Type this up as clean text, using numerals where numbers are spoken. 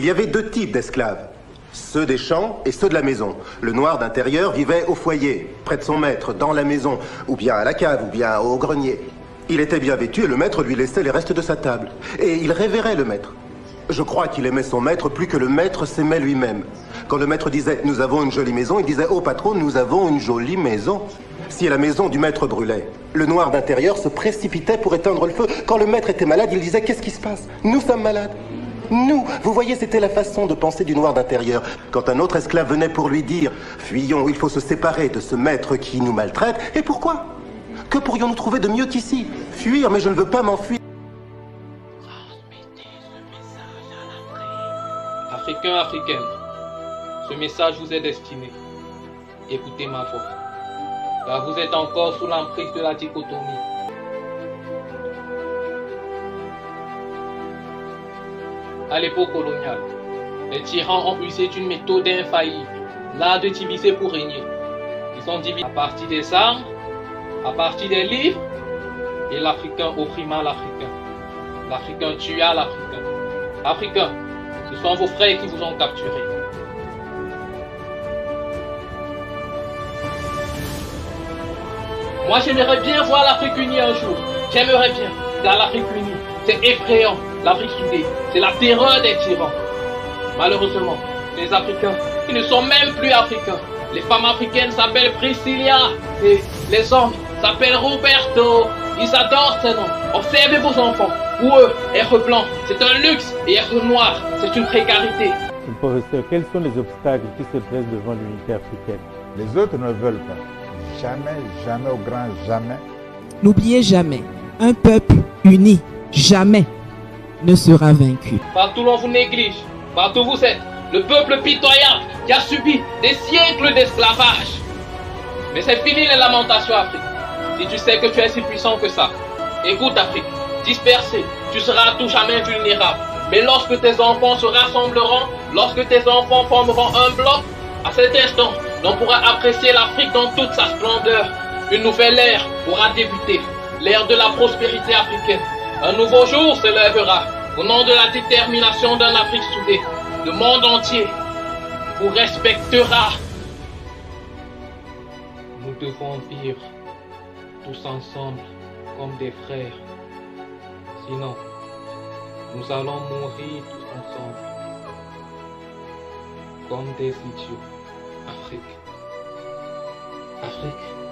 Il y avait deux types d'esclaves. Ceux des champs et ceux de la maison. Le noir d'intérieur vivait au foyer, près de son maître, dans la maison, ou bien à la cave, ou bien au grenier. Il était bien vêtu et le maître lui laissait les restes de sa table. Et il révérait le maître. Je crois qu'il aimait son maître plus que le maître s'aimait lui-même. Quand le maître disait « Nous avons une jolie maison », il disait « Oh patron, nous avons une jolie maison ». Si la maison du maître brûlait, le noir d'intérieur se précipitait pour éteindre le feu. Quand le maître était malade, il disait « Qu'est-ce qui se passe? Nous sommes malades ». Nous, vous voyez, c'était la façon de penser du noir d'intérieur. Quand un autre esclave venait pour lui dire « Fuyons, il faut se séparer de ce maître qui nous maltraite », et pourquoi? Que pourrions-nous trouver de mieux qu'ici? Fuir, mais je ne veux pas m'enfuir. Africains, Africaines, ce message vous est destiné. Écoutez ma voix, car vous êtes encore sous l'emprise de la dichotomie. À l'époque coloniale, les tyrans ont usé d'une méthode infaillible, l'art de diviser pour régner. Ils ont divisé à partir des armes, à partir des livres, et l'Africain opprimant l'Africain. L'Africain tua l'Africain. Africains, ce sont vos frères qui vous ont capturé. Moi, j'aimerais bien voir l'Afrique unie un jour. J'aimerais bien, car l'Afrique unie, c'est effrayant. L'Afrique soudée, c'est la terreur des tyrans. Malheureusement, les Africains, ils ne sont même plus africains. Les femmes africaines s'appellent Priscilla et les hommes s'appellent Roberto. Ils adorent ces noms. Observez vos enfants. Pour eux, être blanc, c'est un luxe et être noir, c'est une précarité. Professeur, quels sont les obstacles qui se dressent devant l'unité africaine? Les autres ne veulent pas. Jamais, jamais, au grand jamais. N'oubliez jamais, un peuple uni, jamais ne sera vaincu. Partout l'on vous néglige, partout vous êtes le peuple pitoyable qui a subi des siècles d'esclavage. Mais c'est fini les lamentations, Afrique. Si tu sais que tu es si puissant que ça, écoute Afrique, dispersé, tu seras à tout jamais vulnérable. Mais lorsque tes enfants se rassembleront, lorsque tes enfants formeront un bloc, à cet instant, on pourra apprécier l'Afrique dans toute sa splendeur. Une nouvelle ère pourra débuter, l'ère de la prospérité africaine. Un nouveau jour se lèvera au nom de la détermination d'un Afrique soudée. Le monde entier vous respectera. Nous devons vivre tous ensemble comme des frères. Sinon, nous allons mourir tous ensemble comme des idiots. Afrique. Afrique.